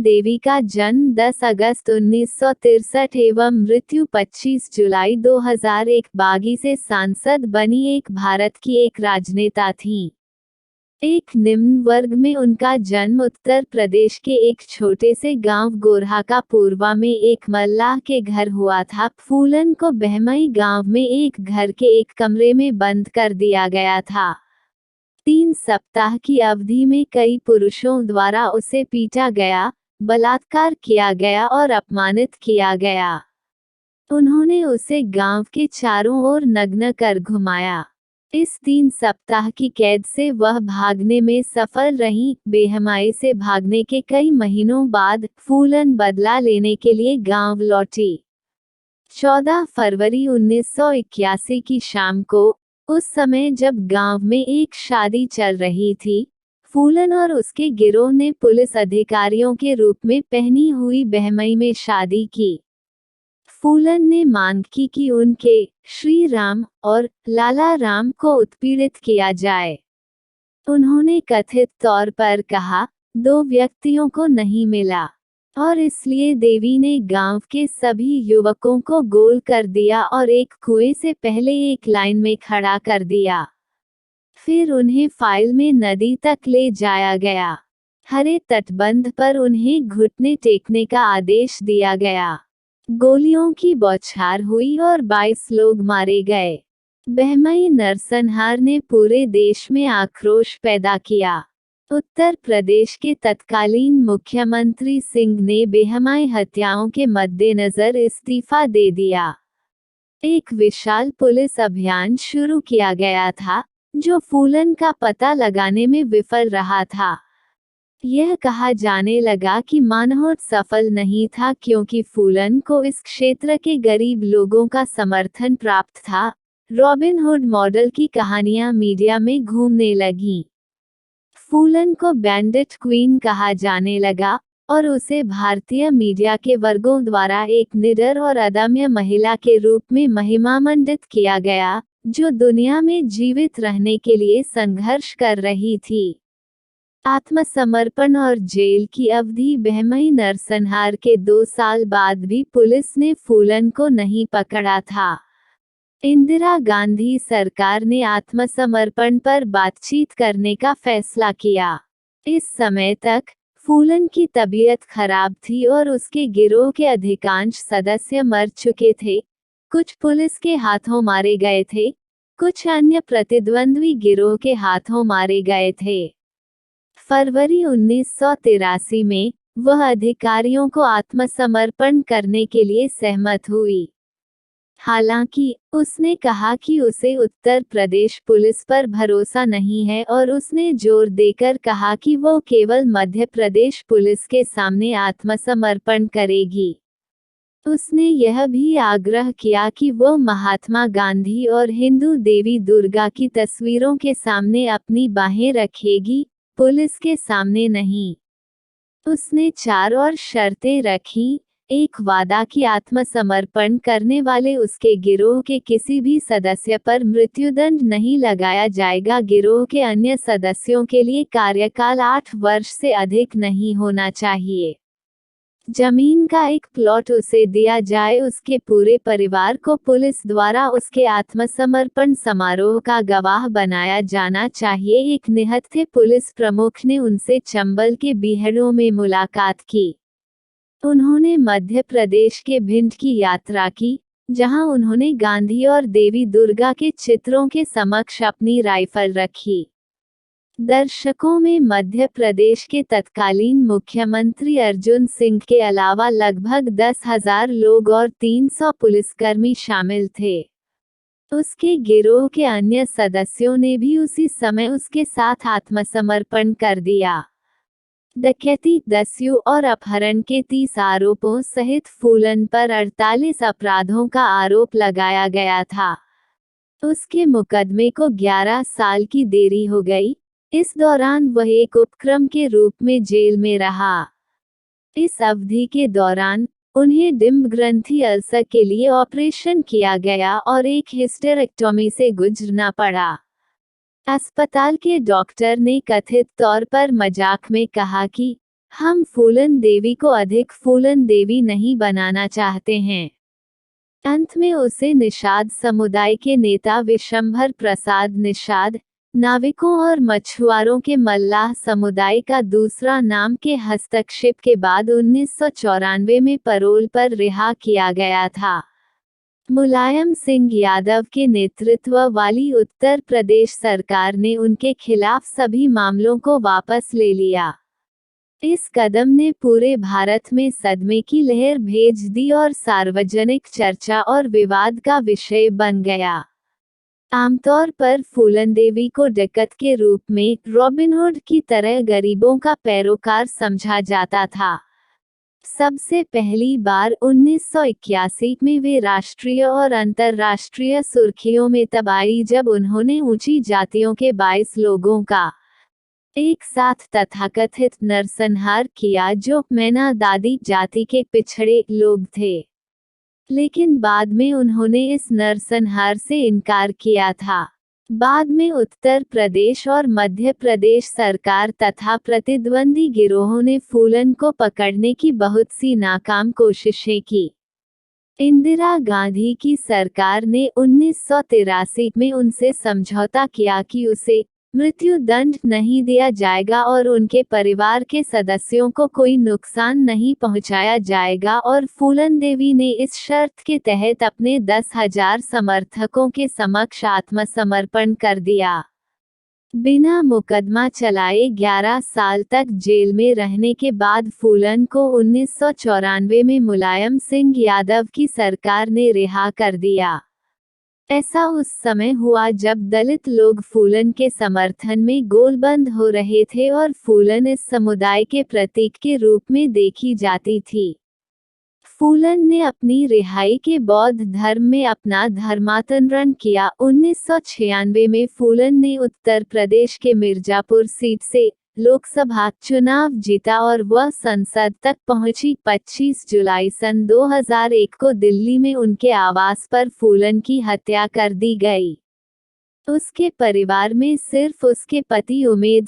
देवी का जन्म 10 अगस्त 1963 एवं मृत्यु 25 जुलाई 2001 बागी से सांसद बनी एक भारत की एक राजनेता थीं। एक निम्न वर्ग में उनका जन्म उत्तर प्रदेश के एक छोटे से गांव गोरहा का पूर्वा में एक मल्लाह के घर हुआ था। फूलन को बहमई गांव में एक घर के एक कमरे में बंद कर दिया गया था। 3 सप्ताह की अवधि में कई पुरुषों द्वारा उसे पीटा गया, बलात्कार किया गया और अपमानित किया गया। उन्होंने उसे गांव के चारों ओर नग्न कर घुमाया। इस 3 सप्ताह की कैद से वह भागने में सफल रहीं। बेहमाई से भागने के कई महीनों बाद फूलन बदला लेने के लिए गांव लौटी। 14 फरवरी 1981 की शाम को, उस समय जब गांव में एक शादी चल रही थी, फूलन और उसके गिरोह ने पुलिस अधिकारियों के रूप में पहनी हुई बहमई में शादी की। फूलन ने मांग की कि उनके श्री राम और लाला राम को उत्पीड़ित किया जाए। उन्होंने कथित तौर पर कहा, 2 व्यक्तियों को नहीं मिला और इसलिए देवी ने गांव के सभी युवकों को गोल कर दिया और एक कुएं से पहले एक लाइन में खड़ा कर दिया। फिर उन्हें फाइल में नदी तक ले जाया गया। हरे तटबंध पर उन्हें घुटने टेकने का आदेश दिया गया। गोलियों की बौछार हुई और 22 लोग मारे गए। बहमई नरसंहार ने पूरे देश में आक्रोश पैदा किया। उत्तर प्रदेश के तत्कालीन मुख्यमंत्री सिंह ने बेहमाई हत्याओं के मद्देनजर इस्तीफा दे दिया। एक विशाल पुलिस अभियान शुरू किया गया था, जो फूलन का पता लगाने में विफल रहा था। यह कहा जाने लगा कि मानहोट सफल नहीं था क्योंकि फूलन को इस क्षेत्र के गरीब लोगों का समर्थन प्राप्त था। रॉबिन हुड मॉडल की कहानियां मीडिया में घूमने लगीं। फूलन को बैंडिट क्वीन कहा जाने लगा और उसे भारतीय मीडिया के वर्गों द्वारा एक निडर और अदम्य महिला के रूप में महिमामंडित किया गया, जो दुनिया में जीवित रहने के लिए संघर्ष कर रही थी। आत्मसमर्पण और जेल की अवधि बहमई नरसंहार के 2 साल बाद भी पुलिस ने फूलन को नहीं पकड़ा था। इंदिरा गांधी सरकार ने आत्मसमर्पण पर बातचीत करने का फैसला किया। इस समय तक फूलन की तबीयत खराब थी और उसके गिरोह के अधिकांश सदस्य मर चुके थे। कुछ पुलिस के हाथों मारे गए थे, कुछ अन्य प्रतिद्वंद्वी गिरोह के हाथों मारे गए थे। फरवरी 1983 में वह अधिकारियों को आत्मसमर्पण करने के लिए सहमत हुई। हालांकि उसने कहा कि उसे उत्तर प्रदेश पुलिस पर भरोसा नहीं है और उसने जोर देकर कहा कि वो केवल मध्य प्रदेश पुलिस के सामने आत्मसमर्पण करेगी। उसने यह भी आग्रह किया कि वो महात्मा गांधी और हिंदू देवी दुर्गा की तस्वीरों के सामने अपनी बाहें रखेगी, पुलिस के सामने नहीं। उसने 4 और शर्तें रखीं। एक वादा कि आत्मसमर्पण करने वाले उसके गिरोह के किसी भी सदस्य पर मृत्युदंड नहीं लगाया जाएगा। गिरोह के अन्य सदस्यों के लिए कार्यकाल 8 वर्ष से अधिक नहीं होना चाहिए। जमीन का एक प्लॉट उसे दिया जाए। उसके पूरे परिवार को पुलिस द्वारा उसके आत्मसमर्पण समारोह का गवाह बनाया जाना चाहिए। एक निहत्थे पुलिस प्रमुख ने उनसे चंबल के बीहड़ों में मुलाकात की। उन्होंने मध्य प्रदेश के भिंड की यात्रा की, जहां उन्होंने गांधी और देवी दुर्गा के चित्रों के समक्ष अपनी राइफल रखी। दर्शकों में मध्य प्रदेश के तत्कालीन मुख्यमंत्री अर्जुन सिंह के अलावा लगभग 10,000 लोग और 300 पुलिसकर्मी शामिल थे। उसके गिरोह के अन्य सदस्यों ने भी उसी समय उसके साथ आत्मसमर्पण कर दिया। डकैती, दस्यु और अपहरण के 30 आरोपों सहित फूलन पर 48 अपराधों का आरोप लगाया गया था। उसके मुकदमे को 11 साल की देरी हो गई। इस दौरान वह एक उपक्रम के रूप में जेल में रहा। इस अवधि के दौरान उन्हें डिम्ब ग्रंथि अल्सर के लिए ऑपरेशन किया गया और एक हिस्टेरेक्टोमी से गुजरना पड़ा। अस्पताल के डॉक्टर ने कथित तौर पर मजाक में कहा कि हम फूलन देवी को अधिक फूलन देवी नहीं बनाना चाहते हैं। अंत में उसे निषाद समुदाय के नेता विशंभर प्रसाद निषाद, नाविकों और मछुआरों के मल्लाह समुदाय का दूसरा नाम के हस्तक्षेप के बाद 1994 में पैरोल पर रिहा किया गया था। मुलायम सिंह यादव के नेतृत्व वाली उत्तर प्रदेश सरकार ने उनके खिलाफ सभी मामलों को वापस ले लिया। इस कदम ने पूरे भारत में सदमे की लहर भेज दी और सार्वजनिक चर्चा और विवाद का विषय बन गया। आमतौर पर फूलन देवी को डकैत के रूप में रॉबिनहुड की तरह गरीबों का पैरोकार समझा जाता था। सबसे पहली बार 1981 में वे राष्ट्रीय और अंतर्राष्ट्रीय सुर्खियों में तब आई जब उन्होंने ऊंची जातियों के 22 लोगों का एक साथ तथाकथित नरसंहार किया जो मैना दादी जाति के पिछड़े लोग थे। लेकिन बाद में उन्होंने इस नरसंहार से इनकार किया था। बाद में उत्तर प्रदेश और मध्य प्रदेश सरकार तथा प्रतिद्वंदी गिरोहों ने फूलन को पकड़ने की बहुत सी नाकाम कोशिशें की। इंदिरा गांधी की सरकार ने 1983 में उनसे समझौता किया कि उसे मृत्यु दंड नहीं दिया जाएगा और उनके परिवार के सदस्यों को कोई नुकसान नहीं पहुंचाया जाएगा, और फूलन देवी ने इस शर्त के तहत अपने 10,000 समर्थकों के समक्ष आत्मसमर्पण कर दिया। बिना मुकदमा चलाए 11 साल तक जेल में रहने के बाद फूलन को 1994 में मुलायम सिंह यादव की सरकार ने रिहा कर दिया। ऐसा उस समय हुआ जब दलित लोग फूलन के समर्थन में गोलबंद हो रहे थे और फूलन इस समुदाय के प्रतीक के रूप में देखी जाती थी। फूलन ने अपनी रिहाई के बौद्ध धर्म में अपना धर्मांतरण किया। 1996 में फूलन ने उत्तर प्रदेश के मिर्जापुर सीट से लोकसभा चुनाव जीता और वह संसद तक पहुंची। 25 जुलाई सन 2001 को दिल्ली में उनके आवास पर फूलन की हत्या कर दी गई। उसके परिवार में सिर्फ उसके पति उमेद